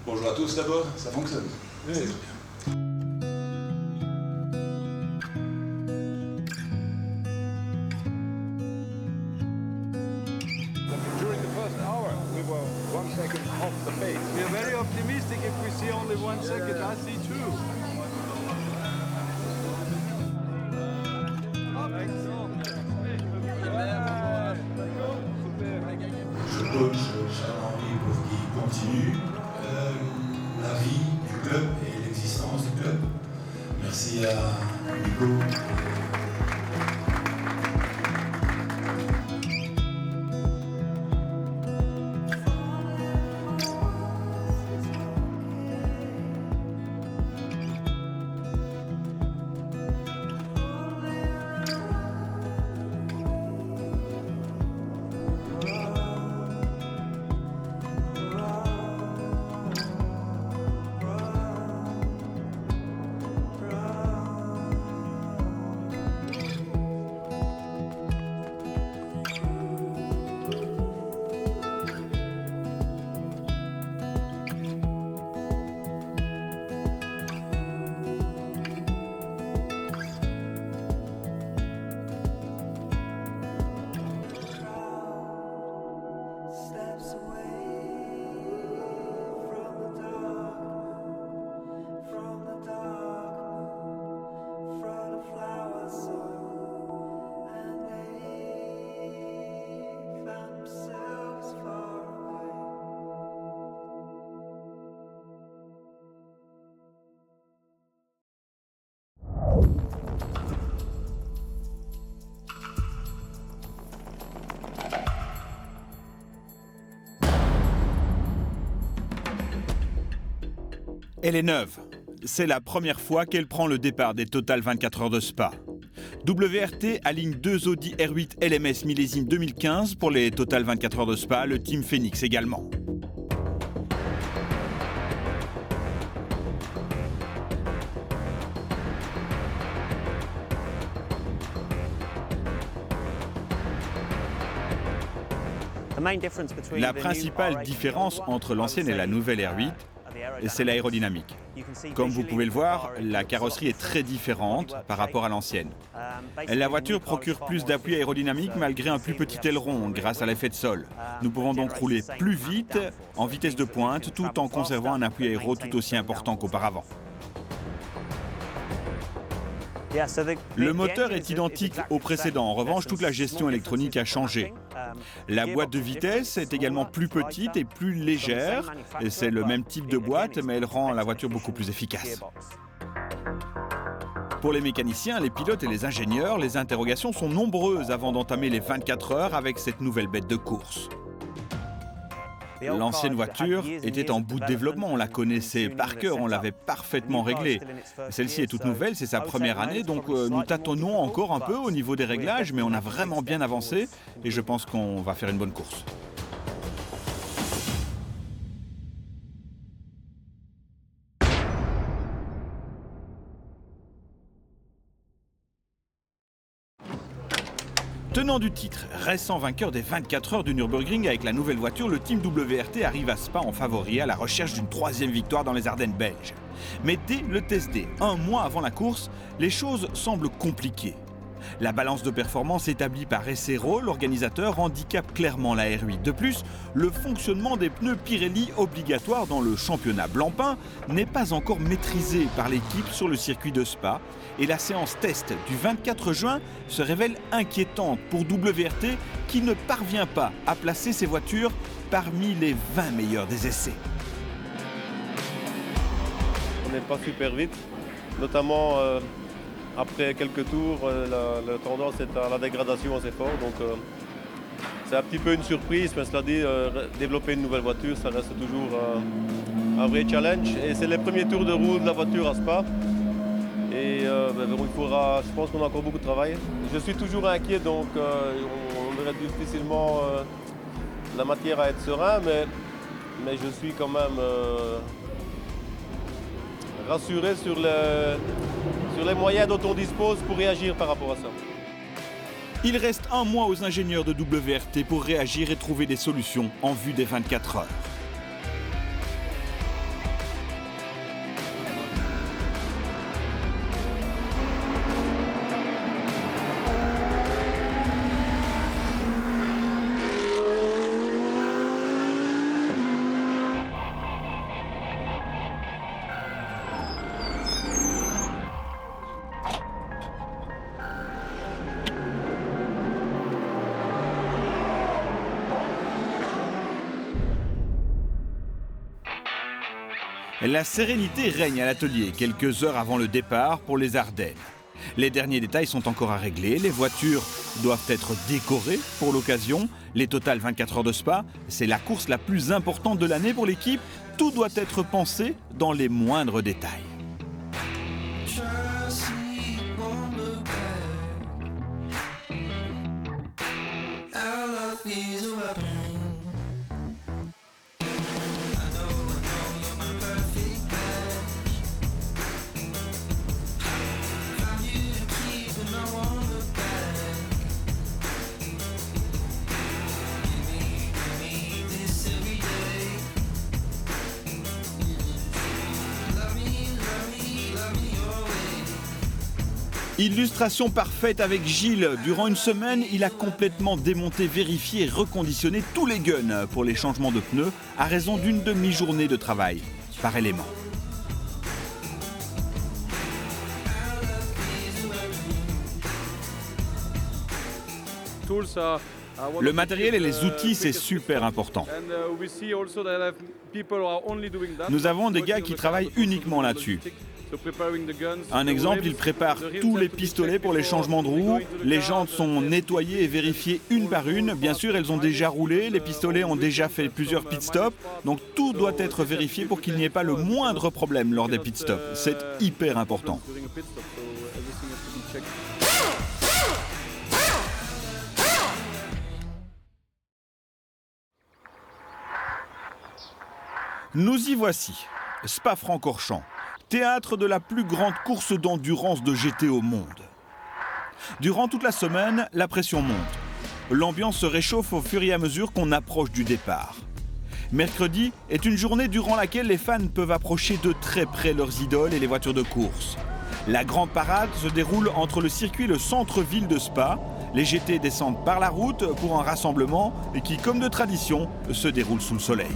Bonjour à tous d'abord, ça fonctionne. Oui. C'est très bien. During the first hour, we were 1 second off the pace. We are very optimistic if we see only 1 second. I see 2. Je coach Charles-Henri pour qu'il continue la vie du club et l'existence du club. Merci à Hugo. Elle est neuve. C'est la première fois qu'elle prend le départ des Total 24 heures de Spa. WRT aligne 2 Audi R8 LMS millésime 2015 pour les Total 24 heures de Spa, le Team Phoenix également. La principale différence entre l'ancienne et la nouvelle R8, c'est l'aérodynamique. Comme vous pouvez le voir, la carrosserie est très différente par rapport à l'ancienne. La voiture procure plus d'appui aérodynamique malgré un plus petit aileron grâce à l'effet de sol. Nous pouvons donc rouler plus vite, en vitesse de pointe, tout en conservant un appui aéro tout aussi important qu'auparavant. Le moteur est identique au précédent. En revanche, toute la gestion électronique a changé. La boîte de vitesse est également plus petite et plus légère. C'est le même type de boîte, mais elle rend la voiture beaucoup plus efficace. Pour les mécaniciens, les pilotes et les ingénieurs, les interrogations sont nombreuses avant d'entamer les 24 heures avec cette nouvelle bête de course. L'ancienne voiture était en bout de développement, on la connaissait par cœur, on l'avait parfaitement réglée. Celle-ci est toute nouvelle, c'est sa première année, donc nous tâtonnons encore un peu au niveau des réglages, mais on a vraiment bien avancé et je pense qu'on va faire une bonne course. Tenant du titre, récent vainqueur des 24 heures du Nürburgring avec la nouvelle voiture, le team WRT arrive à Spa en favori à la recherche d'une 3e victoire dans les Ardennes belges. Mais dès le test day, un mois avant la course, les choses semblent compliquées. La balance de performance établie par SRO, l'organisateur, handicape clairement la R8. De plus, le fonctionnement des pneus Pirelli obligatoires dans le championnat Blancpain n'est pas encore maîtrisé par l'équipe sur le circuit de Spa. Et la séance test du 24 juin se révèle inquiétante pour WRT qui ne parvient pas à placer ses voitures parmi les 20 meilleurs des essais. On n'est pas super vite, notamment après quelques tours, la tendance est à la dégradation assez fort. Donc c'est un petit peu une surprise, mais cela dit, développer une nouvelle voiture, ça reste toujours un vrai challenge. Et c'est les premiers tours de roue de la voiture à Spa. Et il faudra, je pense qu'on a encore beaucoup de travail. Je suis toujours inquiet, donc on aurait difficilement la matière à être serein, mais je suis quand même rassuré sur les moyens dont on dispose pour réagir par rapport à ça. Il reste un mois aux ingénieurs de WRT pour réagir et trouver des solutions en vue des 24 heures. La sérénité règne à l'atelier quelques heures avant le départ pour les Ardennes. Les derniers détails sont encore à régler, les voitures doivent être décorées pour l'occasion. Les Total 24 heures de Spa, c'est la course la plus importante de l'année pour l'équipe. Tout doit être pensé dans les moindres détails. Illustration parfaite avec Gilles. Durant une semaine, il a complètement démonté, vérifié et reconditionné tous les guns pour les changements de pneus à raison d'une demi-journée de travail par élément. Le matériel et les outils, c'est super important. Nous avons des gars qui travaillent uniquement là-dessus. Un exemple, ils préparent tous les pistolets pour les changements de roues. Les jantes sont nettoyées et vérifiées une par une. Bien sûr, elles ont déjà roulé, les pistolets ont déjà fait plusieurs pit stops. Donc tout doit être vérifié pour qu'il n'y ait pas le moindre problème lors des pit stops. C'est hyper important. Nous y voici, Spa-Francorchamps, théâtre de la plus grande course d'endurance de GT au monde. Durant toute la semaine, la pression monte. L'ambiance se réchauffe au fur et à mesure qu'on approche du départ. Mercredi est une journée durant laquelle les fans peuvent approcher de très près leurs idoles et les voitures de course. La grande parade se déroule entre le circuit et le centre-ville de Spa. Les GT descendent par la route pour un rassemblement qui, comme de tradition, se déroule sous le soleil.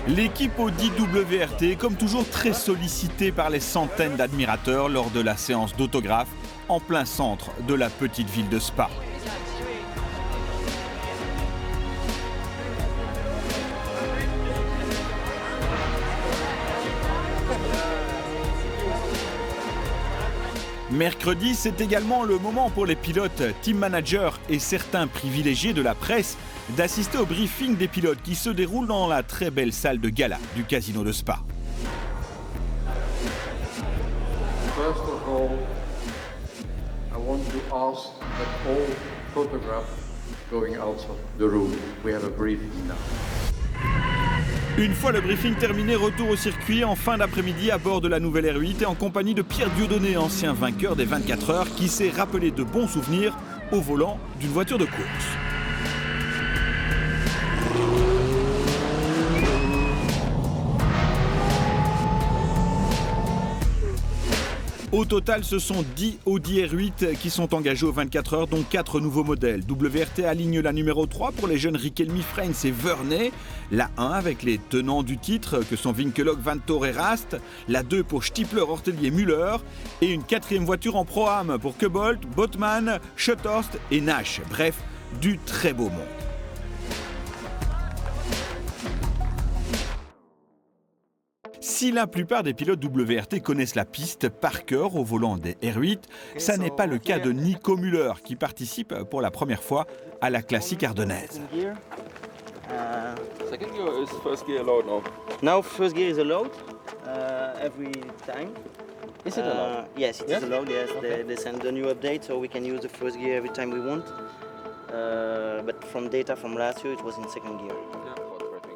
L'équipe Audi WRT est comme toujours très sollicitée par les centaines d'admirateurs lors de la séance d'autographes en plein centre de la petite ville de Spa. Mercredi, c'est également le moment pour les pilotes, team managers et certains privilégiés de la presse d'assister au briefing des pilotes qui se déroule dans la très belle salle de gala du casino de Spa. First of all, I want to ask that all photographs going out of the room. We have a briefing now. Une fois le briefing terminé, retour au circuit en fin d'après-midi à bord de la nouvelle R8 et en compagnie de Pierre Dieudonné, ancien vainqueur des 24 heures, qui s'est rappelé de bons souvenirs au volant d'une voiture de course. Au total, ce sont 10 Audi R8 qui sont engagés aux 24 heures, dont 4 nouveaux modèles. WRT aligne la numéro 3 pour les jeunes Riquelme, Freins et Vernet. La 1 avec les tenants du titre que sont Winkelhock, Vanthoor et Rast. La 2 pour Stiepler, Ortelli et Müller. Et une 4e voiture en Pro-Am pour Kebold, Botman, Schutthorst et Nash. Bref, du très beau monde. Si la plupart des pilotes WRT connaissent la piste par cœur au volant des R8, ça n'est pas le cas de Nico Müller qui participe pour la première fois à la classique ardennaise. Second gear is first gear allowed now? Now first gear is allowed every time. Is it allowed? Yes, it is allowed. Yes, they send a new update, so we can use the first gear every time we want. But from data from last year, it was in second gear.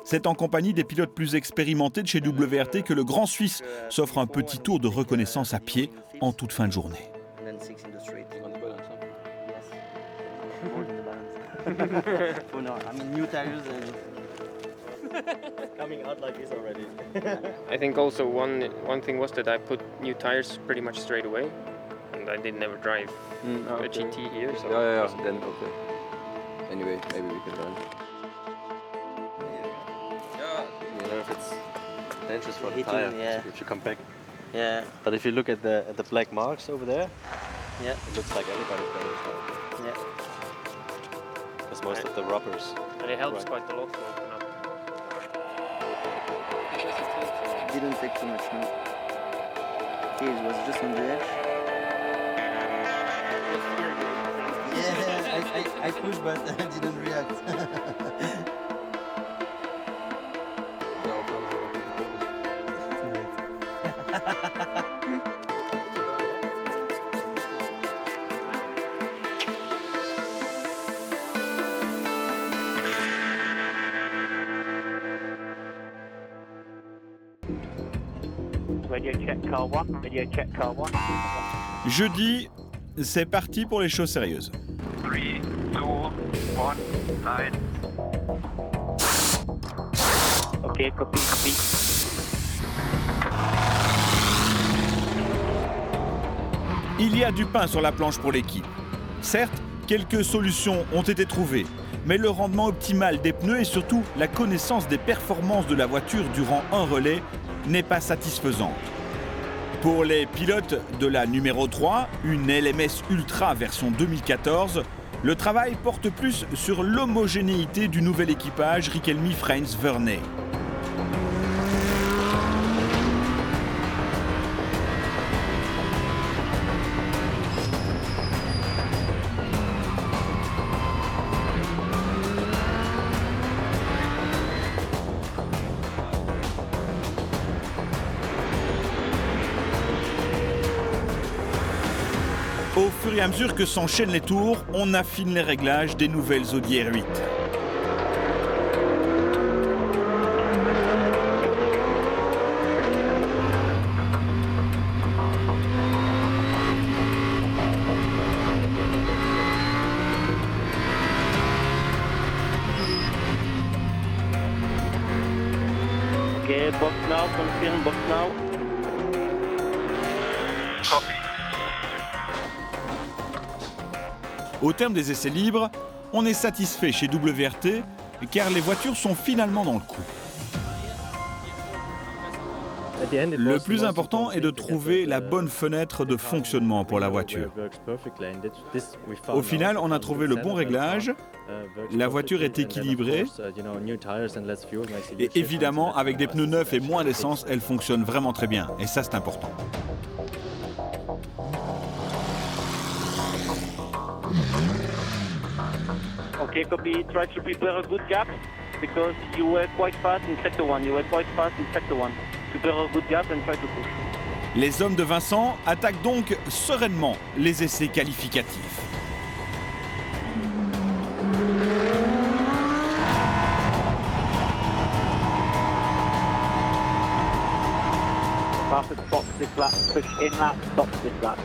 C'est en compagnie des pilotes plus expérimentés de chez WRT que le Grand Suisse s'offre un petit tour de reconnaissance à pied en toute fin de journée. On the balance, huh? Oh no, I mean new tires and coming out like this already. I think also one thing was that I put new tires pretty much straight away, and I did never drive a GT here. So Yeah, then okay. Anyway, maybe we can learn. dangerous for the Hitting, tire yeah. if you come back. Yeah, But if you look at the black marks over there, yeah, it looks like anybody's playing this one. yeah. Because most of the rubbers. And it helps Right. quite a lot to open up. Didn't take too much, no. Okay, it was just on the edge. Yeah, I pushed but I didn't react. Radio check car 1, radio check car 1. Jeudi, c'est parti pour les choses sérieuses. 3, 2, 1, 9. Ok, copy. Il y a du pain sur la planche pour l'équipe. Certes, quelques solutions ont été trouvées, mais le rendement optimal des pneus et surtout la connaissance des performances de la voiture durant un relais n'est pas satisfaisante. Pour les pilotes de la numéro 3, une LMS Ultra version 2014, le travail porte plus sur l'homogénéité du nouvel équipage Richelmy Freins Vernay. Au fur et à mesure que s'enchaînent les tours, on affine les réglages des nouvelles Audi R8. Ok, box now, confirm, box now. Copy. Au terme des essais libres, on est satisfait chez WRT car les voitures sont finalement dans le coup. Le plus important est de trouver la bonne fenêtre de fonctionnement pour la voiture. Au final, on a trouvé le bon réglage, la voiture est équilibrée et évidemment, avec des pneus neufs et moins d'essence, elle fonctionne vraiment très bien. Et ça, c'est important. Okay, copy. Try to prepare a good gap because you were quite fast in sector 1. Prepare a good gap and try to push. Les hommes de Vincent attaquent donc sereinement les essais qualificatifs. Fastest box this lap, push in lap, stop this lap.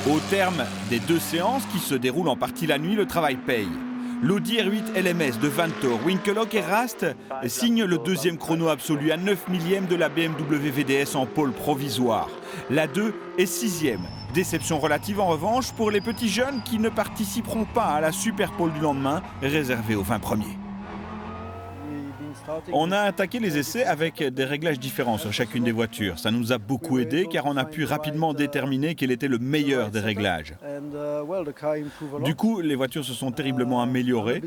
Au terme des 2 séances qui se déroulent en partie la nuit, le travail paye. L'Audi R8 LMS de Vanthoor, Winkelhock et Rast signe le 2e chrono absolu à 9 millièmes de la BMW VDS en pôle provisoire. La 2 est 6e. Déception relative en revanche pour les petits jeunes qui ne participeront pas à la super pole du lendemain, réservée aux 20 premiers. On a attaqué les essais avec des réglages différents sur chacune des voitures. Ça nous a beaucoup aidé car on a pu rapidement déterminer quel était le meilleur des réglages. Du coup, les voitures se sont terriblement améliorées.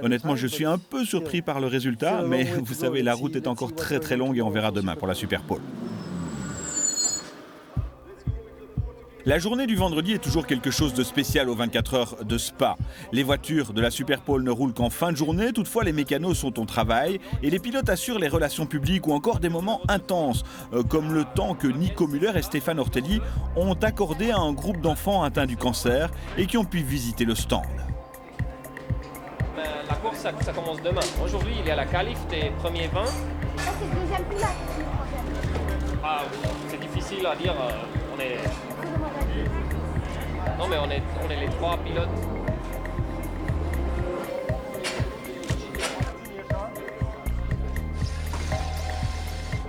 Honnêtement, je suis un peu surpris par le résultat, mais vous savez, la route est encore très longue et on verra demain pour la Super Pole. La journée du vendredi est toujours quelque chose de spécial aux 24 heures de Spa. Les voitures de la Super Pole ne roulent qu'en fin de journée, toutefois les mécanos sont au travail et les pilotes assurent les relations publiques ou encore des moments intenses, comme le temps que Nico Müller et Stéphane Ortelli ont accordé à un groupe d'enfants atteints du cancer et qui ont pu visiter le stand. La course, ça commence demain. Aujourd'hui, il y a la qualif des premiers 20. Ça, c'est le deuxième pilote. Ah, c'est difficile à dire. Non, mais on est les 3 pilotes.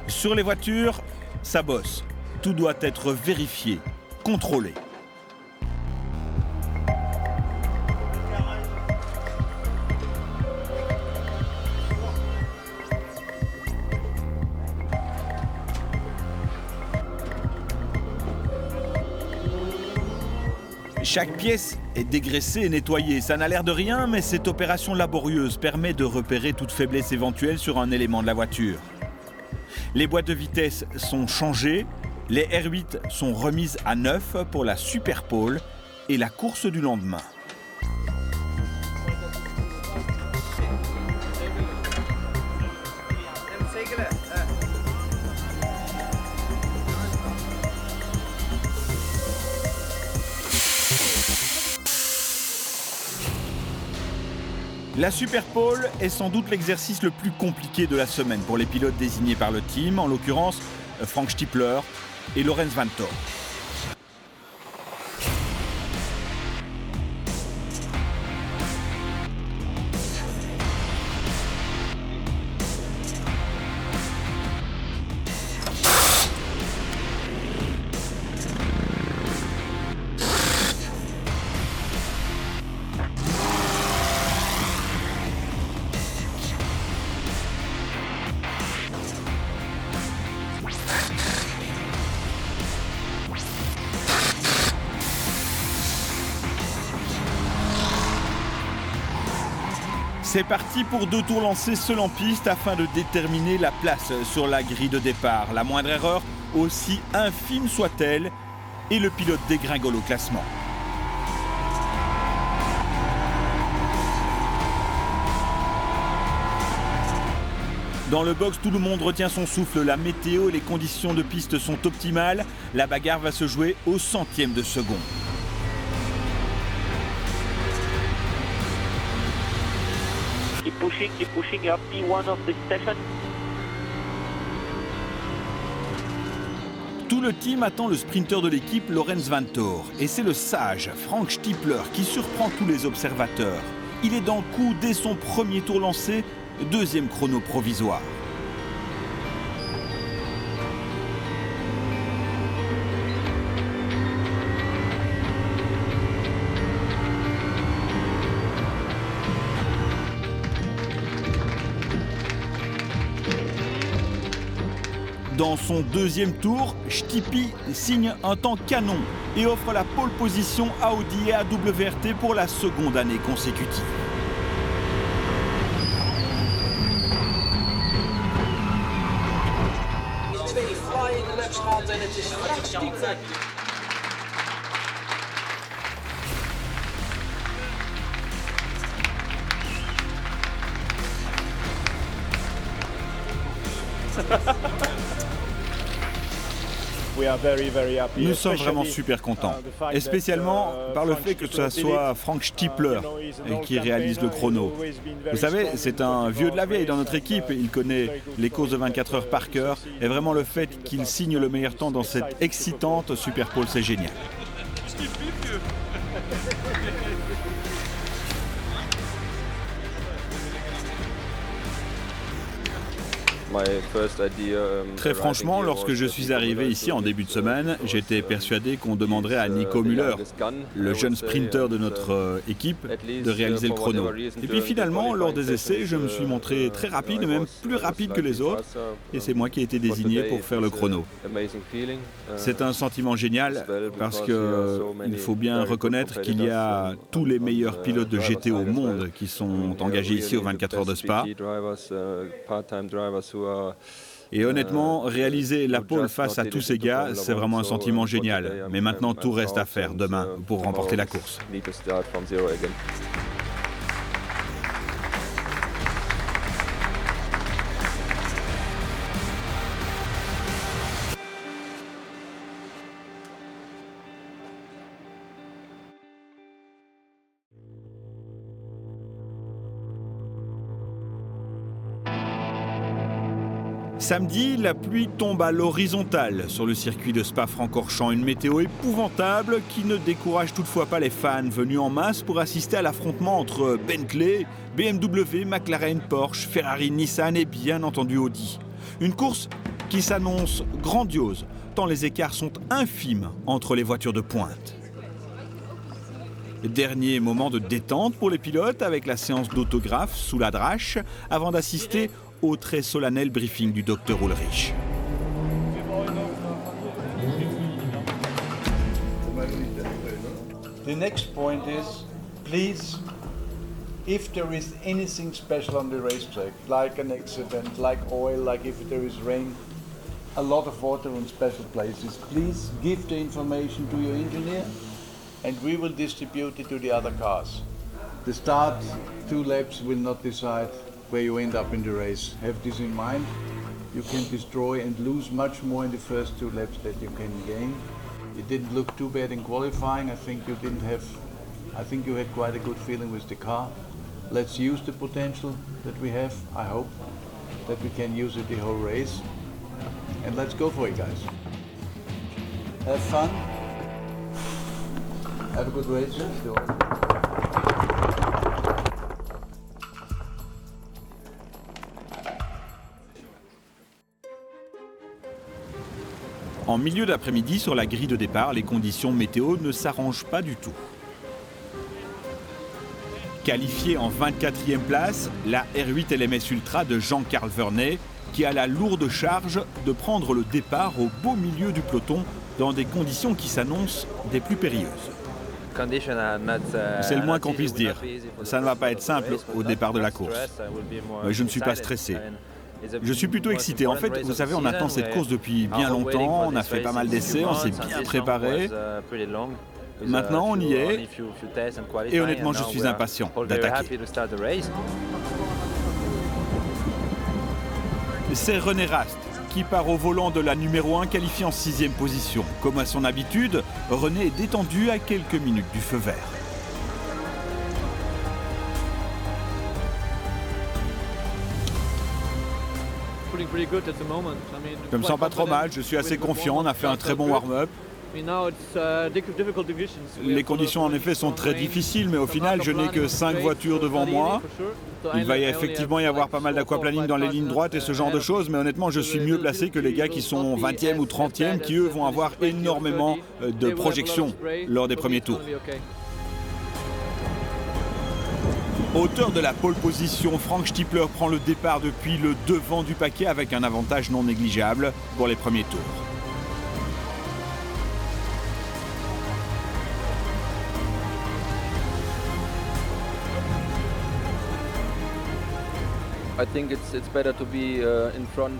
Sur les voitures, ça bosse. Tout doit être vérifié, contrôlé. Chaque pièce est dégraissée et nettoyée. Ça n'a l'air de rien, mais cette opération laborieuse permet de repérer toute faiblesse éventuelle sur un élément de la voiture. Les boîtes de vitesse sont changées, les R8 sont remises à neuf pour la Super Pole et la course du lendemain. La Super Pole est sans doute l'exercice le plus compliqué de la semaine pour les pilotes désignés par le team, en l'occurrence Frank Stiepler et Lorenz Vanthoor. C'est parti pour 2 tours lancés seuls en piste afin de déterminer la place sur la grille de départ. La moindre erreur, aussi infime soit-elle, et le pilote dégringole au classement. Dans le box, tout le monde retient son souffle. La météo et les conditions de piste sont optimales. La bagarre va se jouer au centième de seconde. Keep pushing, you have P1 of the station. Tout le team attend le sprinter de l'équipe, Lorenz Vanthoor. Et c'est le sage, Frank Stiepler, qui surprend tous les observateurs. Il est dans le coup dès son premier tour lancé, 2e chrono provisoire. Dans son 2e tour, Stiepy signe un temps canon et offre la pole position à Audi et à WRT pour la 2e année consécutive. Nous sommes vraiment super contents, et spécialement par le fait que ce soit Frank Stiepler qui réalise le chrono. Vous savez, c'est un vieux de la vieille dans notre équipe, il connaît les courses de 24 heures par cœur, et vraiment le fait qu'il signe le meilleur temps dans cette excitante Super Pole, c'est génial. Très franchement, lorsque je suis arrivé ici en début de semaine, j'étais persuadé qu'on demanderait à Nico Müller, le jeune sprinter de notre équipe, de réaliser le chrono. Et puis finalement, lors des essais, je me suis montré très rapide, même plus rapide que les autres, et c'est moi qui ai été désigné pour faire le chrono. C'est un sentiment génial, parce qu'il faut bien reconnaître qu'il y a tous les meilleurs pilotes de GT au monde qui sont engagés ici aux 24 heures de Spa. Et honnêtement, réaliser la pole face à tous ces gars, c'est vraiment un sentiment génial. Mais maintenant, tout reste à faire demain pour remporter la course. Samedi, la pluie tombe à l'horizontale sur le circuit de Spa-Francorchamps. Une météo épouvantable qui ne décourage toutefois pas les fans venus en masse pour assister à l'affrontement entre Bentley, BMW, McLaren, Porsche, Ferrari, Nissan et bien entendu Audi. Une course qui s'annonce grandiose, tant les écarts sont infimes entre les voitures de pointe. Dernier moment de détente pour les pilotes avec la séance d'autographe sous la drache avant d'assister au très solennel briefing du Dr Ulrich. The next point is, please, if there is anything special on the racetrack, like an accident, like oil, like if there is rain, a lot of water in special places, please give the information to your engineer and we will distribute it to the other cars. The start 2 laps will not decide where you end up in the race. Have this in mind. You can destroy and lose much more in the first 2 laps that you can gain. It didn't look too bad in qualifying. I think you had quite a good feeling with the car. Let's use the potential that we have. I hope that we can use it the whole race. And let's go for it, guys. Have fun. Have a good race. En milieu d'après-midi, sur la grille de départ, les conditions météo ne s'arrangent pas du tout. Qualifiée en 24e place, la R8 LMS Ultra de Jean-Carl Vernet, qui a la lourde charge de prendre le départ au beau milieu du peloton dans des conditions qui s'annoncent des plus périlleuses. C'est le moins qu'on puisse dire. Ça ne va pas être simple au départ de la course. Je ne suis pas stressé. Je suis plutôt excité. En fait, vous savez, on attend cette course depuis bien longtemps, on a fait pas mal d'essais, on s'est bien préparé. Maintenant, on y est, et honnêtement, je suis impatient d'attaquer. C'est René Rast qui part au volant de la numéro 1, qualifiée en 6e position. Comme à son habitude, René est détendu à quelques minutes du feu vert. Je me sens pas trop mal, je suis assez confiant, on a fait un très bon warm-up. Les conditions en effet sont très difficiles, mais au final je n'ai que 5 voitures devant moi. Il va effectivement y avoir pas mal d'aquaplaning dans les lignes droites et ce genre de choses, mais honnêtement je suis mieux placé que les gars qui sont 20e ou 30e, qui eux vont avoir énormément de projections lors des premiers tours. Auteur de la pole position, Frank Stiepler prend le départ depuis le devant du paquet avec un avantage non négligeable pour les premiers tours.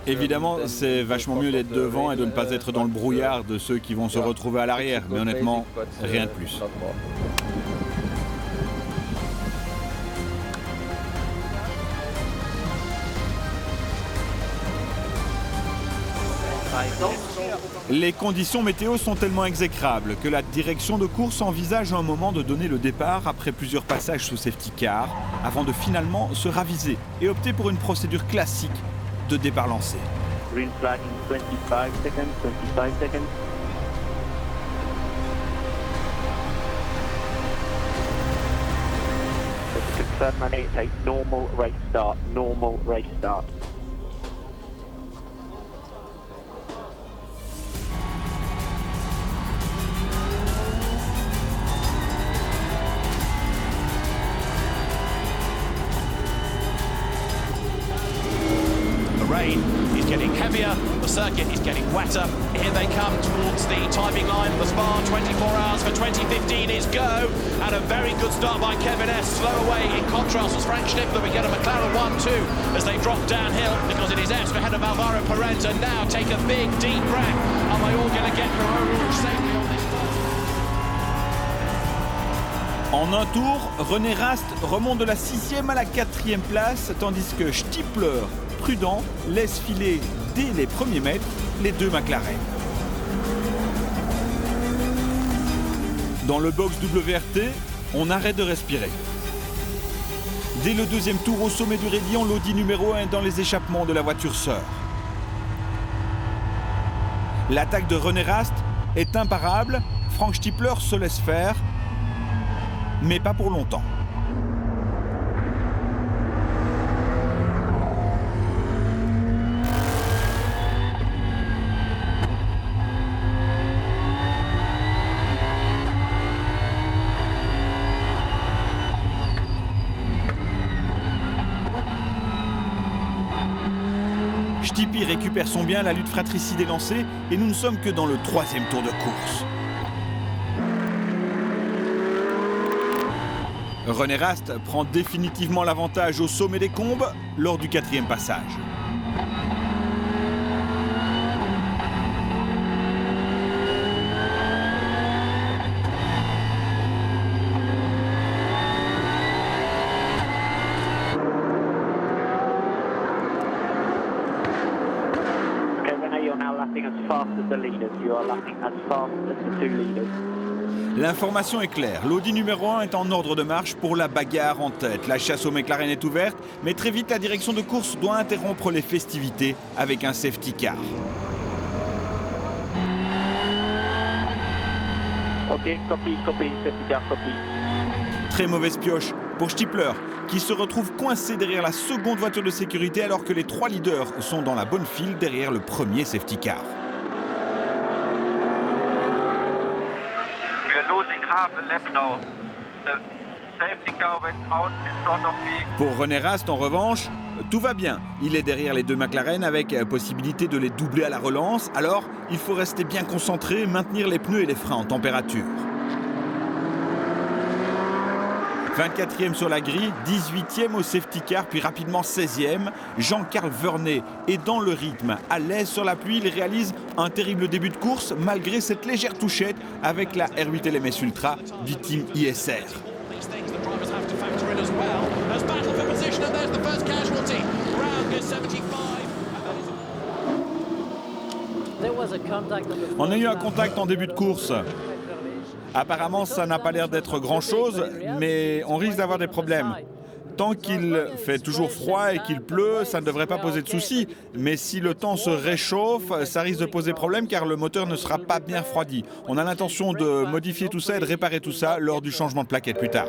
Évidemment, c'est vachement mieux d'être devant et de ne pas être dans le brouillard de ceux qui vont se retrouver à l'arrière, mais honnêtement, rien de plus. Les conditions météo sont tellement exécrables que la direction de course envisage un moment de donner le départ après plusieurs passages sous safety car, avant de finalement se raviser et opter pour une procédure classique de départ lancé. Green flag in 25 seconds, 25 seconds. Confirm money, it's a normal race start, normal race start. Rain is getting heavier, the circuit is getting wetter. Here they come towards the timing line of the Spa. 24 hours for 2015 is go. And a very good start by Kevin S. Slow away in contrast was Frank Stiepler. We get a McLaren 1-2 as they drop downhill because it is S ahead of Alvaro Parenza. Now take a big deep breath. Are they all going to get Perot Rouge safely on this first? En un tour, René Rast remonte de la 6e à la 4e place, tandis que Stiepler, prudent, laisse filer dès les premiers mètres les deux McLaren. Dans le box WRT, on arrête de respirer. Dès le 2e tour au sommet du raidillon, l'Audi numéro 1 est dans les échappements de la voiture sœur. L'attaque de René Rast est imparable, Frank Stiepler se laisse faire, mais pas pour longtemps. Stipi récupère son bien, la lutte fratricide est lancée et nous ne sommes que dans le 3e tour de course. René Rast prend définitivement l'avantage au sommet des combes lors du 4e passage. L'information est claire, l'Audi numéro 1 est en ordre de marche pour la bagarre en tête. La chasse au McLaren est ouverte, mais très vite la direction de course doit interrompre les festivités avec un safety car. Ok, copy, safety car, copy. Très mauvaise pioche pour Stiepler, qui se retrouve coincé derrière la seconde voiture de sécurité alors que les 3 leaders sont dans la bonne file derrière le premier safety car. Pour René Rast, en revanche, tout va bien. Il est derrière les 2 McLaren avec possibilité de les doubler à la relance. Alors, il faut rester bien concentré, maintenir les pneus et les freins en température. 24e sur la grille, 18e au safety car, puis rapidement 16e. Jean-Carl Vernet est dans le rythme. À l'aise sur la pluie, il réalise un terrible début de course malgré cette légère touchette avec la R8 LMS Ultra du team ISR. On a eu un contact en début de course. Apparemment, ça n'a pas l'air d'être grand-chose, mais on risque d'avoir des problèmes. Tant qu'il fait toujours froid et qu'il pleut, ça ne devrait pas poser de soucis. Mais si le temps se réchauffe, ça risque de poser problème car le moteur ne sera pas bien refroidi. On a l'intention de modifier tout ça et de réparer tout ça lors du changement de plaquette plus tard.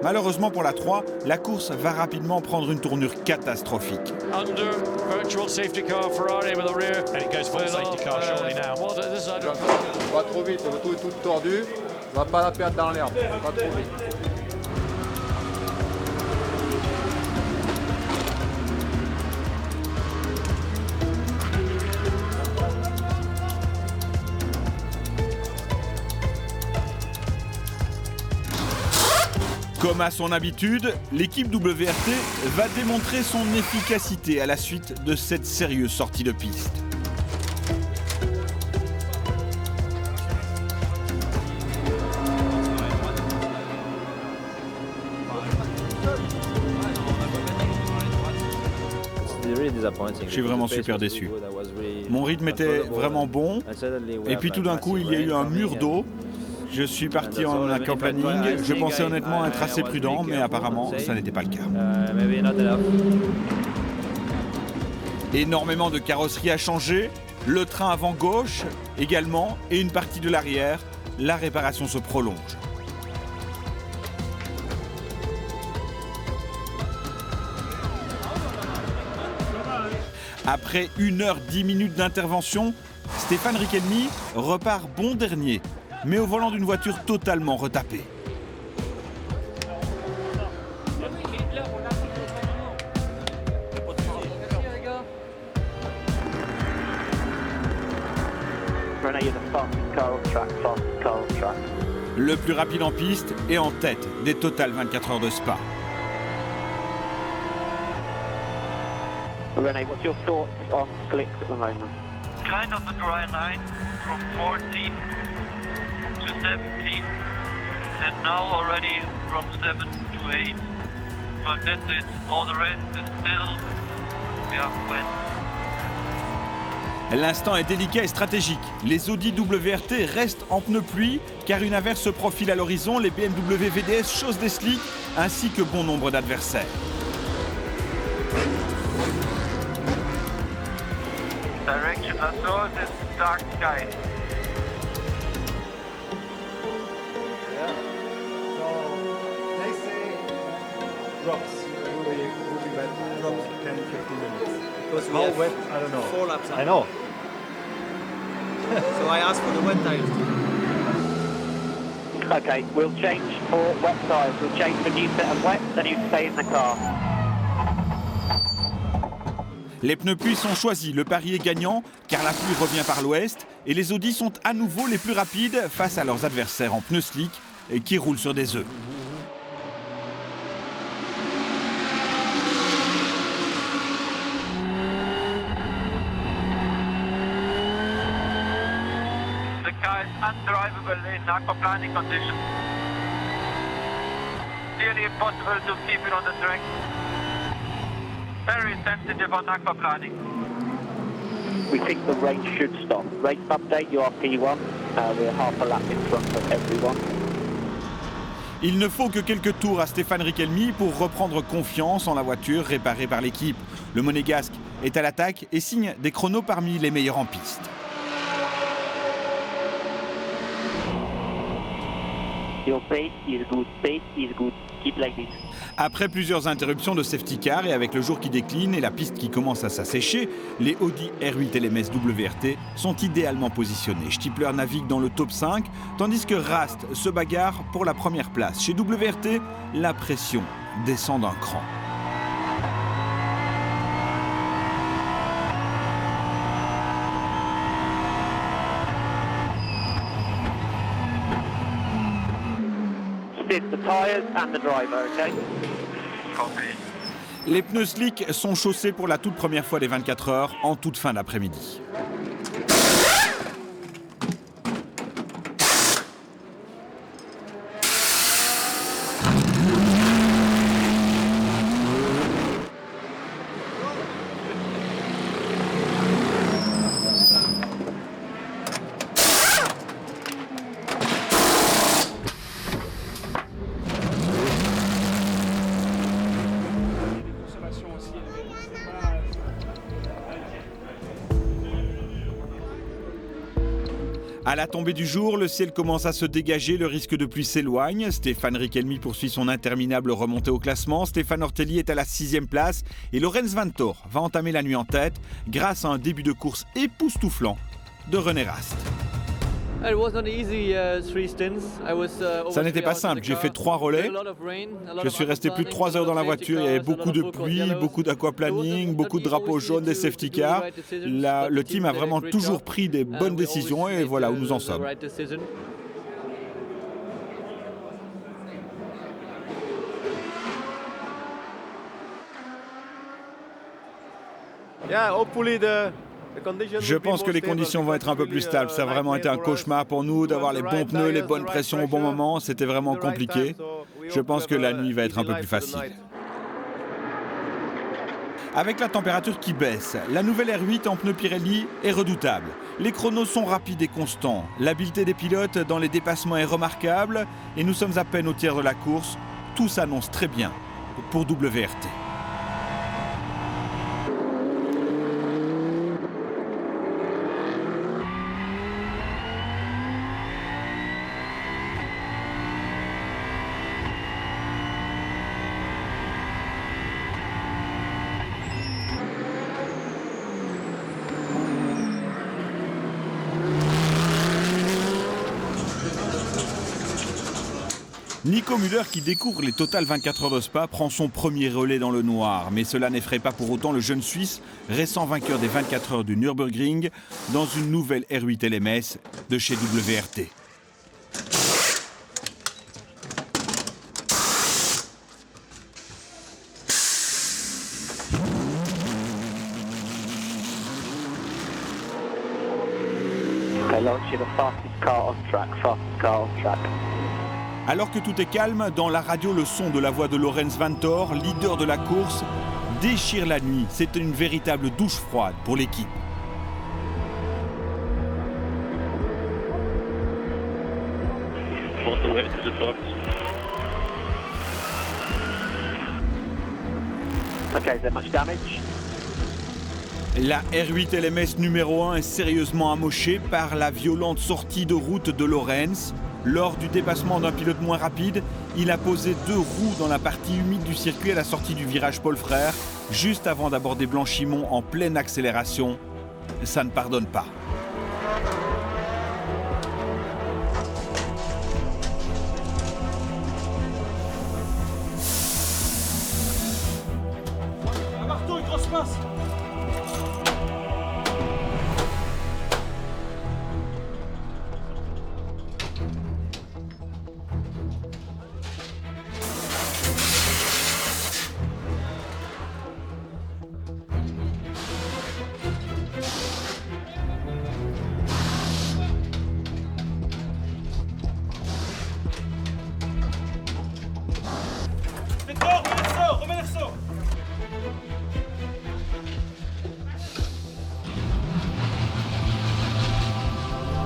Malheureusement pour la 3, la course va rapidement prendre une tournure catastrophique. Under virtual safety car Ferrari with a rear and it goes full safety car shortly now. Pas trop vite, le tout est tout tordu. On va pas la perdre dans l'herbe, pas trop vite. Comme à son habitude, l'équipe WRT va démontrer son efficacité à la suite de cette sérieuse sortie de piste. Je suis vraiment super déçu. Mon rythme était vraiment bon et puis tout d'un coup il y a eu un mur d'eau. Je suis parti en aquaplaning. Je pensais honnêtement à un tracé prudent, mais apparemment, ça n'était pas le cas. Énormément de carrosserie à changer, le train avant gauche également, et une partie de l'arrière. La réparation se prolonge. Après 1h10 d'intervention, Stéphane Riquelme repart bon dernier, mais au volant d'une voiture totalement retapée. Le plus rapide en piste et en tête des Total 24 heures de Spa. René, what's your thoughts on slicks at the moment? Kind of a dry line from 14 to 17 and now already from 7 to 8. But that's it. All the rest is still wet. L'instant est délicat et stratégique. Les Audi WRT restent en pneus pluie car une averse se profile à l'horizon. Les BMW VDS chaussent des slicks ainsi que bon nombre d'adversaires. Direction I saw this dark sky. Yeah. So they say drops will be wet. Drops 10-15 minutes. Because how wet? I don't know. 4 laps. I know. So I asked for the wet tires. Okay, we'll change for wet tyres. We'll change for a new set of wet, then you stay in the car. Les pneus pluie sont choisis, le pari est gagnant car la pluie revient par l'ouest et les Audi sont à nouveau les plus rapides face à leurs adversaires en pneus slick et qui roulent sur des œufs. The car is undrivable in aquaplaning conditions. Nearly impossible to keep it on the track. Very sensitive on aquaplaning. We think the race should stop. Race update, you are P1. We're half a lap in front of everyone. Il ne faut que quelques tours à Stéphane Richelmy pour reprendre confiance en la voiture réparée par l'équipe. Le Monégasque est à l'attaque et signe des chronos parmi les meilleurs en piste. Your pace is good. Pace is good. Keep like this. Après plusieurs interruptions de safety car et avec le jour qui décline et la piste qui commence à s'assécher, les Audi R8 LMS WRT sont idéalement positionnés. Stiepler navigue dans le top 5, tandis que Rast se bagarre pour la première place. Chez WRT, la pression descend d'un cran. The tires and the driver, okay? Les pneus slick sont chaussés pour la toute première fois des 24 heures en toute fin d'après-midi. À la tombée du jour, le ciel commence à se dégager, le risque de pluie s'éloigne. Stéphane Richelmy poursuit son interminable remontée au classement. Stéphane Ortelli est à la 6e place et Lorenz Vanthoor va entamer la nuit en tête grâce à un début de course époustouflant de René Rast. Ça n'était pas simple, j'ai fait 3 relais. Je suis resté plus de 3 heures dans la voiture, il y avait beaucoup de pluie, beaucoup d'aquaplaning, beaucoup de drapeaux jaunes, des safety cars. Le team a vraiment toujours pris des bonnes décisions et voilà où nous en sommes. Je pense que les conditions vont être un peu plus stables. Ça a vraiment été un cauchemar pour nous d'avoir les bons pneus, les bonnes pressions au bon moment. C'était vraiment compliqué. Je pense que la nuit va être un peu plus facile. Avec la température qui baisse, la nouvelle R8 en pneus Pirelli est redoutable. Les chronos sont rapides et constants. L'habileté des pilotes dans les dépassements est remarquable et nous sommes à peine au tiers de la course. Tout s'annonce très bien pour WRT. Nico Müller, qui découvre les Total 24 heures de Spa, prend son premier relais dans le noir. Mais cela n'effraie pas pour autant le jeune Suisse, récent vainqueur des 24 heures du Nürburgring, dans une nouvelle R8 LMS de chez WRT. Alors que tout est calme, dans la radio, le son de la voix de Lorenz Vanthoor, leader de la course, déchire la nuit. C'est une véritable douche froide pour l'équipe. La R8 LMS numéro 1 est sérieusement amochée par la violente sortie de route de Lorenz. Lors du dépassement d'un pilote moins rapide, il a posé 2 roues dans la partie humide du circuit à la sortie du virage Paul Frère, juste avant d'aborder Blanchimont en pleine accélération. Ça ne pardonne pas.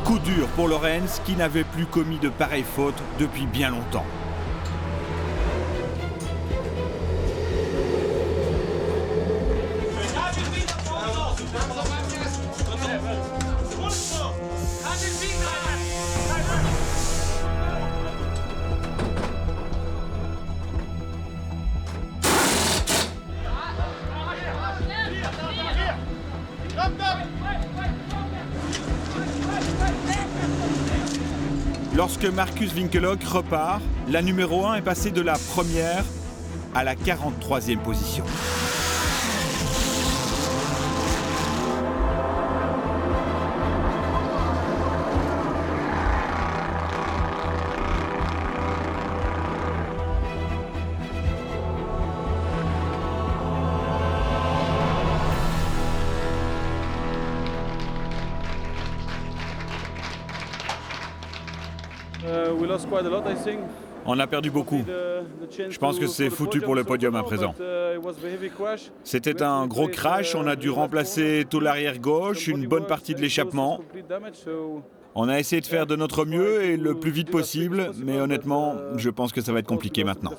Coup dur pour Lorenz qui n'avait plus commis de pareilles fautes depuis bien longtemps. Lorsque Markus Winkelhock repart, la numéro 1 est passée de la première à la 43e position. On a perdu beaucoup. Je pense que c'est foutu pour le podium à présent. C'était un gros crash, on a dû remplacer tout l'arrière gauche, une bonne partie de l'échappement. On a essayé de faire de notre mieux et le plus vite possible, mais honnêtement, je pense que ça va être compliqué maintenant.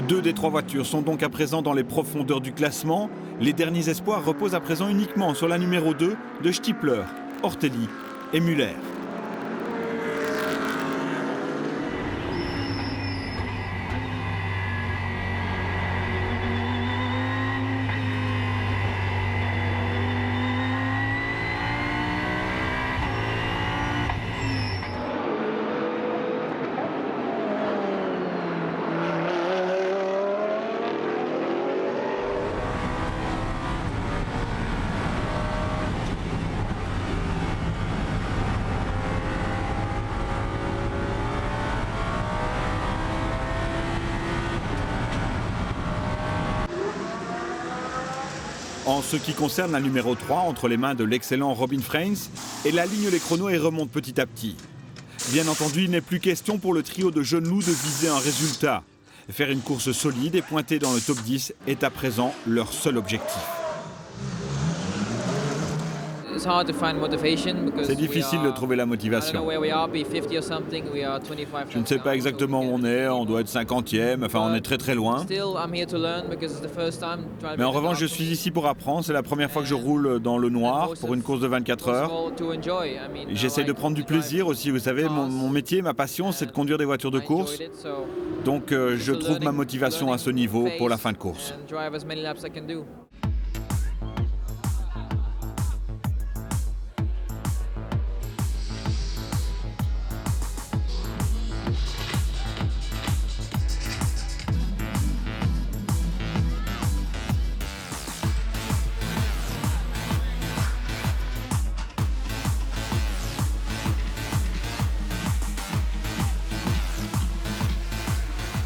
2 des 3 voitures sont donc à présent dans les profondeurs du classement. Les derniers espoirs reposent à présent uniquement sur la numéro 2 de Stiepler, Ortelli et Müller. En ce qui concerne la numéro 3, entre les mains de l'excellent Robin Freins, elle aligne les chronos et remonte petit à petit. Bien entendu, il n'est plus question pour le trio de jeunes loups de viser un résultat. Faire une course solide et pointer dans le top 10 est à présent leur seul objectif. C'est difficile de trouver la motivation. Je ne sais pas exactement où on est, on doit être 50e, enfin on est très très loin. Mais en revanche, je suis ici pour apprendre, c'est la première fois que je roule dans le noir pour une course de 24 heures. J'essaie de prendre du plaisir aussi, vous savez, mon métier, ma passion, c'est de conduire des voitures de course. Donc je trouve ma motivation à ce niveau pour la fin de course.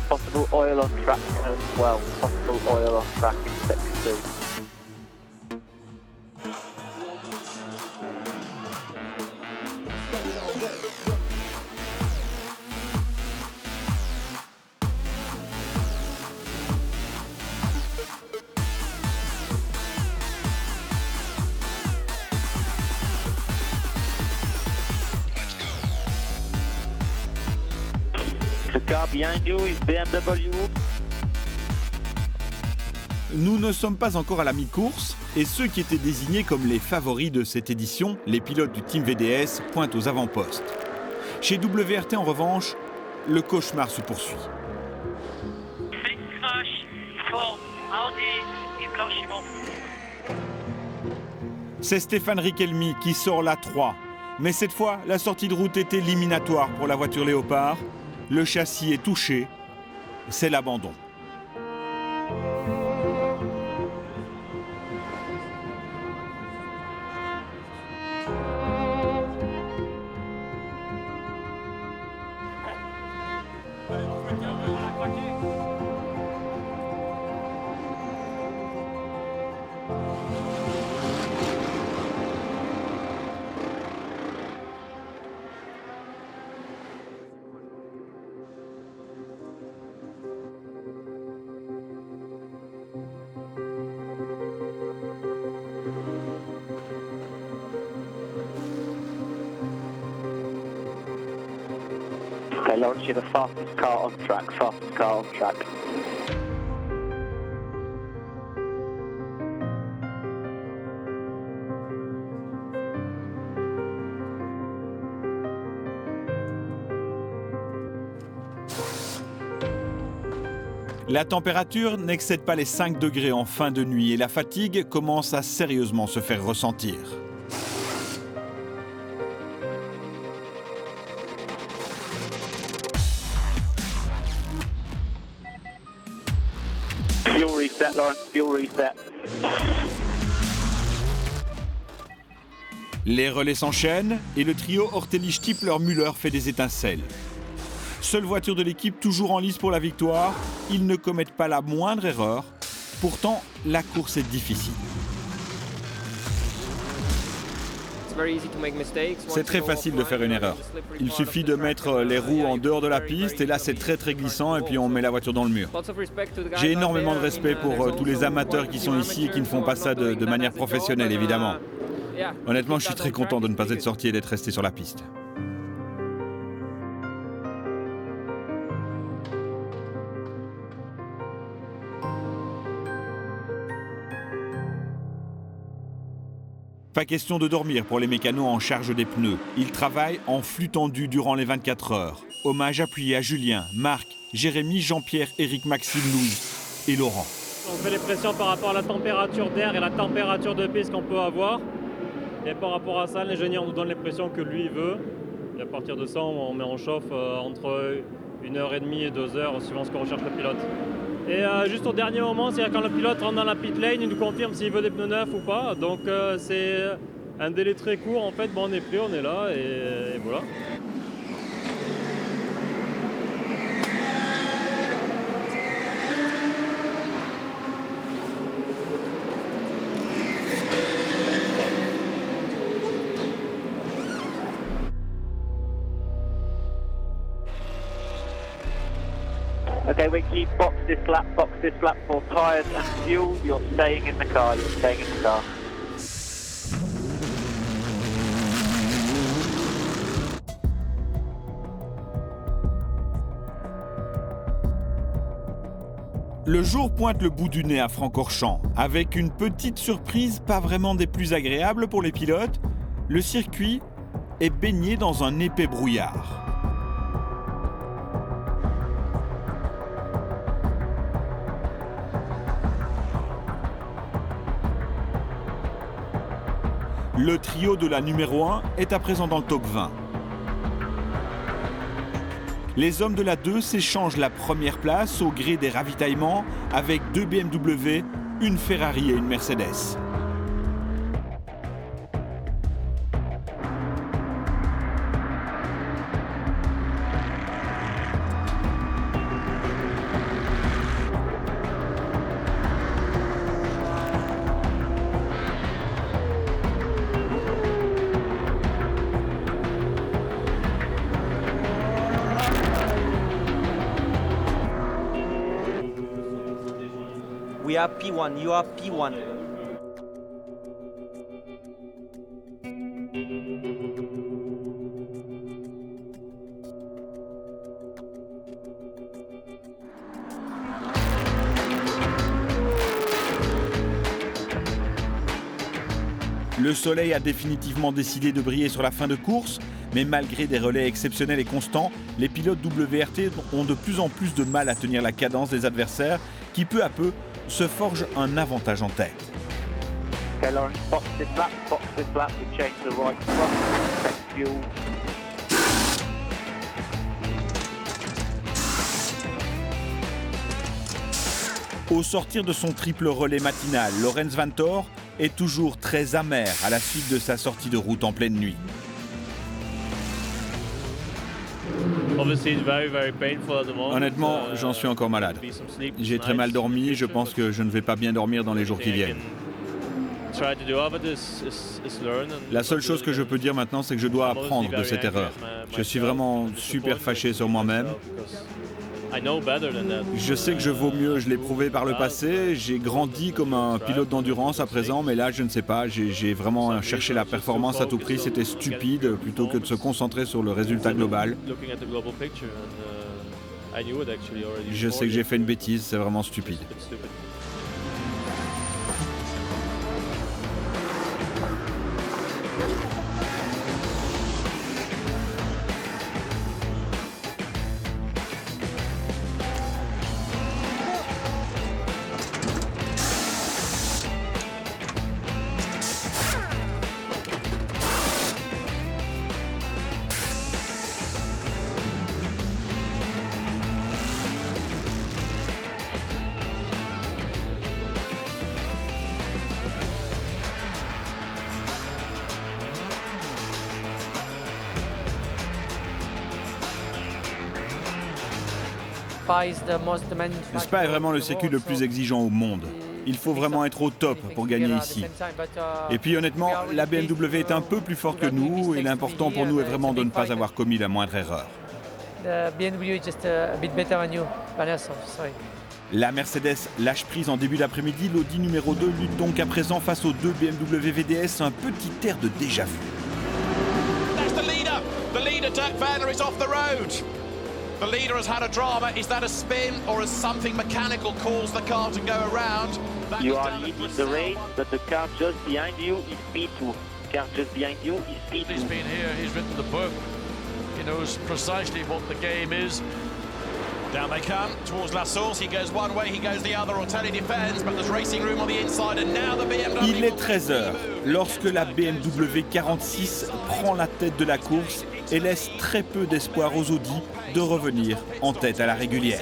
Possible oil on track as well. Possible oil on track in sector 2. The car behind you is BMW. Nous ne sommes pas encore à la mi-course et ceux qui étaient désignés comme les favoris de cette édition, les pilotes du team VDS, pointent aux avant-postes. Chez WRT en revanche, le cauchemar se poursuit. Big crash for Audi in Blanchimont. C'est Stéphane Richelmy qui sort la 3. Mais cette fois, la sortie de route est éliminatoire pour la voiture Léopard. Le châssis est touché. C'est l'abandon. Okay, Lawrence, you're the fastest car on track, fastest car on track. La température n'excède pas les 5 degrés en fin de nuit et la fatigue commence à sérieusement se faire ressentir. Fuel reset, Lawrence, fuel reset. Les relais s'enchaînent et le trio Ortelli-Stiepler-Müller fait des étincelles. Seule voiture de l'équipe toujours en lice pour la victoire, ils ne commettent pas la moindre erreur. Pourtant, la course est difficile. C'est très facile de faire une erreur. Il suffit de mettre les roues en dehors de la piste et là c'est très glissant et puis on met la voiture dans le mur. J'ai énormément de respect pour tous les amateurs qui sont ici et qui ne font pas ça de manière professionnelle évidemment. Honnêtement, je suis très content de ne pas être sorti et d'être resté sur la piste. Pas question de dormir pour les mécanos en charge des pneus. Ils travaillent en flux tendu durant les 24 heures. Hommage appuyé à Julien, Marc, Jérémy, Jean-Pierre, Eric, Maxime, Louis et Laurent. On fait les pressions par rapport à la température d'air et la température de piste qu'on peut avoir. Et par rapport à ça, l'ingénieur nous donne les pressions que lui veut. Et à partir de ça, on chauffe entre 1h30 et 2 heures, suivant ce que recherche le pilote. Et juste au dernier moment, c'est-à-dire quand le pilote rentre dans la pit lane, il nous confirme s'il veut des pneus neufs ou pas. Donc c'est un délai très court. En fait, bon, on est prêt, on est là et voilà. Okay, Winky, box this lap for tyres and fuel. You're staying in the car, you're staying in the car. Le jour pointe le bout du nez à Francorchamps, avec une petite surprise pas vraiment des plus agréables pour les pilotes. Le circuit est baigné dans un épais brouillard. Le trio de la numéro 1 est à présent dans le top 20. Les hommes de la 2 s'échangent la première place au gré des ravitaillements avec 2 BMW, une Ferrari et une Mercedes. We are P1, you are P1. Le soleil a définitivement décidé de briller sur la fin de course, mais malgré des relais exceptionnels et constants, les pilotes WRT ont de plus en plus de mal à tenir la cadence des adversaires qui peu à peu se forgent un avantage en tête. Okay, Lawrence, box this lap, we change the right front, check fuel. Au sortir de son triple relais matinal, Lorenz Vanthoor est toujours très amer à la suite de sa sortie de route en pleine nuit. Honnêtement, j'en suis encore malade. J'ai très mal dormi, je pense que je ne vais pas bien dormir dans les jours qui viennent. La seule chose que je peux dire maintenant, c'est que je dois apprendre de cette erreur. Je suis vraiment super fâché sur moi-même. Je sais que je vaux mieux, je l'ai prouvé par le passé, j'ai grandi comme un pilote d'endurance à présent, mais là je ne sais pas, j'ai vraiment cherché la performance à tout prix, c'était stupide plutôt que de se concentrer sur le résultat global. Je sais que j'ai fait une bêtise, c'est vraiment stupide. Spa est vraiment le circuit le plus exigeant au monde. Il faut vraiment être au top pour gagner ici. Et puis honnêtement, la BMW est un peu plus forte que nous et l'important pour nous est vraiment de ne pas avoir commis la moindre erreur. La Mercedes lâche prise en début d'après-midi. L'Audi numéro 2 lutte donc à présent face aux deux BMW VDS, un petit air de déjà-vu. The leader, Dirk Werner, is off the road. The leader has had a drama. Is that a spin or has something mechanical caused the car to go around? You are leading the race, but the car just behind you is P2. Car just behind you is P2. He's been here, he's written the book. He knows precisely what the game is. Down they come towards La Source. He goes one way, he goes the other. Ortelli defends, but there's racing room on the inside. And now the BMW. Il est 13h lorsque la BMW 46 prend la tête de la course et laisse très peu d'espoir aux Audi de revenir en tête à la régulière.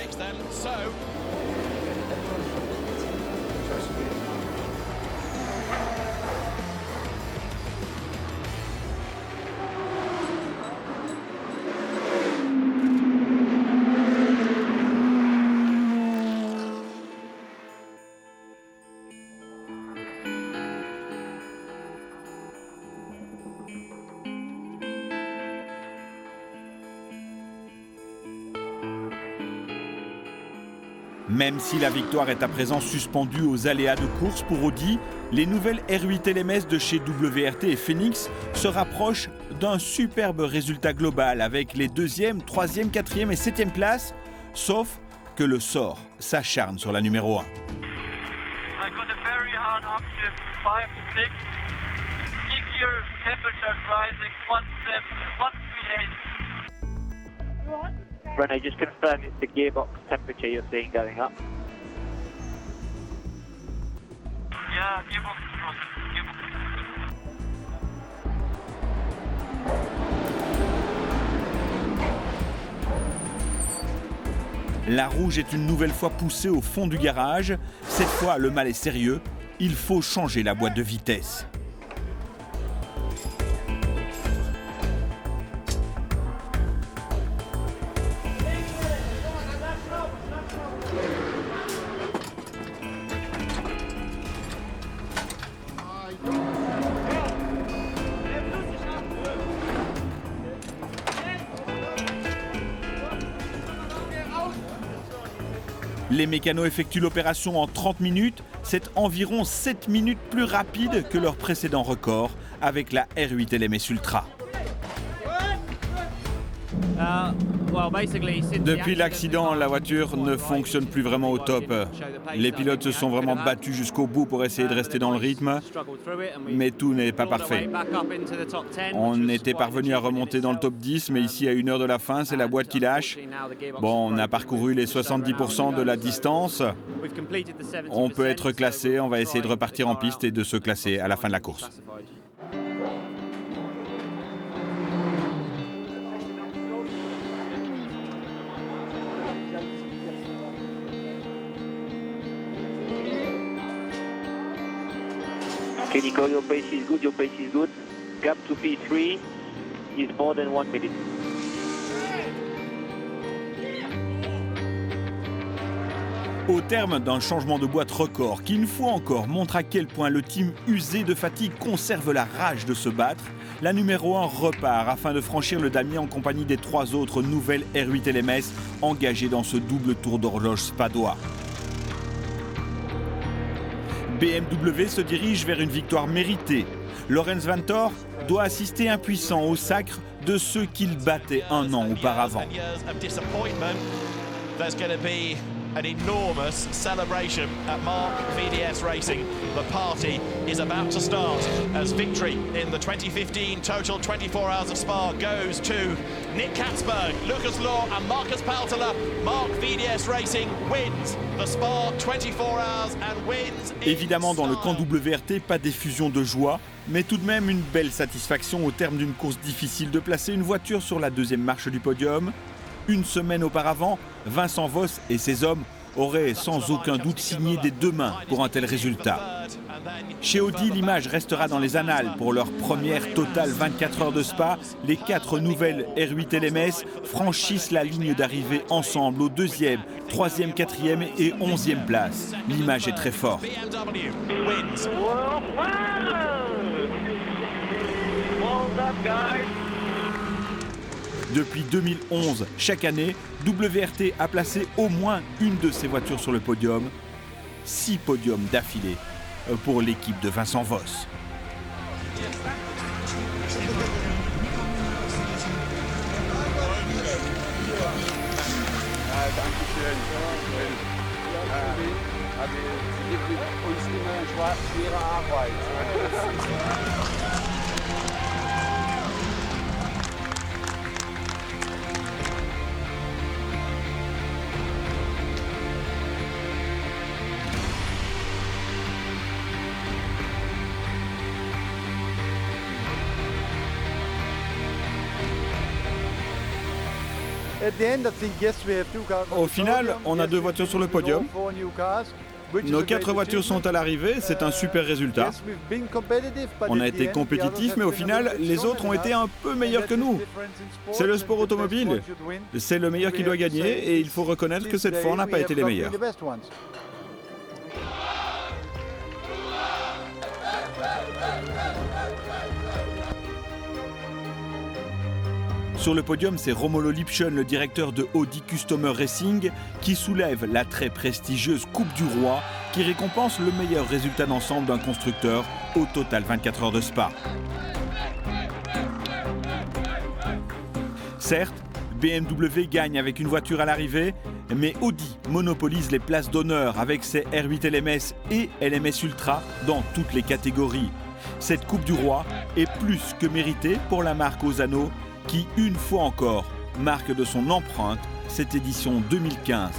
Même si la victoire est à présent suspendue aux aléas de course pour Audi, les nouvelles R8 LMS de chez WRT et Phoenix se rapprochent d'un superbe résultat global avec les 2e, 3e, 4e et 7e places, sauf que le sort s'acharne sur la numéro 1. I got a very hard octave, 5, 6. Keep your temperature rising, 138. Renee, just confirm it's the gearbox temperature you're seeing going up. Yeah, gearbox is frozen. La rouge est une nouvelle fois poussée au fond du garage. Cette fois, le mal est sérieux. Il faut changer la boîte de vitesse. Les mécanos effectuent l'opération en 30 minutes. C'est environ 7 minutes plus rapide que leur précédent record avec la R8 LMS Ultra. Depuis l'accident, la voiture ne fonctionne plus vraiment au top. Les pilotes se sont vraiment battus jusqu'au bout pour essayer de rester dans le rythme, mais tout n'est pas parfait. On était parvenu à remonter dans le top 10, mais ici à 1 heure de la fin, c'est la boîte qui lâche. Bon, on a parcouru les 70% de la distance. On peut être classé, on va essayer de repartir en piste et de se classer à la fin de la course. Okay, Nico, your pace is good, your pace is good. Gap to P3 is more than 1 minute. Au terme d'un changement de boîte record qui, une fois encore, montre à quel point le team usé de fatigue conserve la rage de se battre, la numéro 1 repart afin de franchir le damier en compagnie des 3 autres nouvelles R8 LMS engagées dans ce double tour d'horloge spadois. BMW se dirige vers une victoire méritée. Lorenz Vanthoor doit assister impuissant au sacre de ceux qu'il battait un an auparavant. An enormous celebration at Mark VDS Racing. The party is about to start as victory in the 2015 Total 24 Hours of Spa goes to Nick Katzberg, Lucas Law and Marcus Paltela. Mark VDS Racing wins the Spa 24 Hours and wins. Évidemment, dans le camp WRT, pas d'effusion de joie, mais tout de même une belle satisfaction au terme d'une course difficile de placer une voiture sur la deuxième marche du podium. Une semaine auparavant, Vincent Voss et ses hommes auraient sans aucun doute signé des 2 mains pour un tel résultat. Chez Audi, l'image restera dans les annales. Pour leur première totale 24 heures de Spa, les 4 nouvelles R8 LMS franchissent la ligne d'arrivée ensemble aux 2e, 3e, 4e et 11e places. L'image est très forte. Depuis 2011, chaque année, WRT a placé au moins une de ses voitures sur le podium. 6 podiums d'affilée pour l'équipe de Vincent Voss. Au final, on a 2 voitures sur le podium. Nos 4 voitures sont à l'arrivée, c'est un super résultat. On a été compétitif, mais au final, les autres ont été un peu meilleurs que nous. C'est le sport automobile, c'est le meilleur qui doit gagner et il faut reconnaître que cette fois, on n'a pas été les meilleurs. Sur le podium, c'est Romolo Lipschen, le directeur de Audi Customer Racing, qui soulève la très prestigieuse Coupe du Roi, qui récompense le meilleur résultat d'ensemble d'un constructeur au total 24 heures de Spa. Certes, BMW gagne avec une voiture à l'arrivée, mais Audi monopolise les places d'honneur avec ses R8 LMS et LMS Ultra dans toutes les catégories. Cette Coupe du Roi est plus que méritée pour la marque Osano, qui, une fois encore, marque de son empreinte cette édition 2015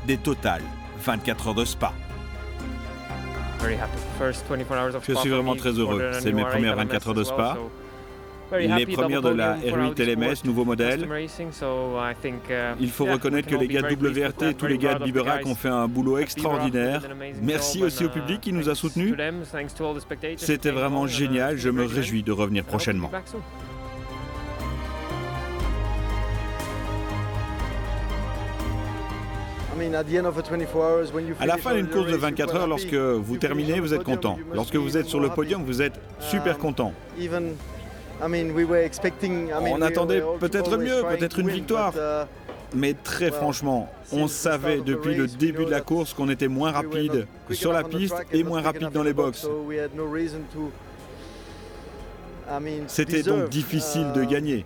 des Total 24 heures de Spa. Je suis vraiment très heureux. C'est mes premières 24 heures de Spa. Les premières de la R8 LMS, nouveau modèle. Il faut reconnaître que les gars de WRT et tous les gars de Biberac ont fait un boulot extraordinaire. Merci aussi au public qui nous a soutenus. C'était vraiment génial. Je me réjouis de revenir prochainement. À la fin d'une course de 24 heures, lorsque vous terminez, vous êtes content. Lorsque vous êtes sur le podium, vous êtes super content. On attendait peut-être mieux, peut-être une victoire. Mais très franchement, on savait depuis le début de la course qu'on était moins rapide sur la piste et moins rapide dans les boxes. C'était donc difficile de gagner.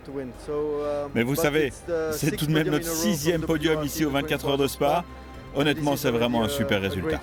Mais vous savez, c'est tout de même notre 6e podium ici aux 24 heures de Spa. Honnêtement, c'est vraiment un super résultat.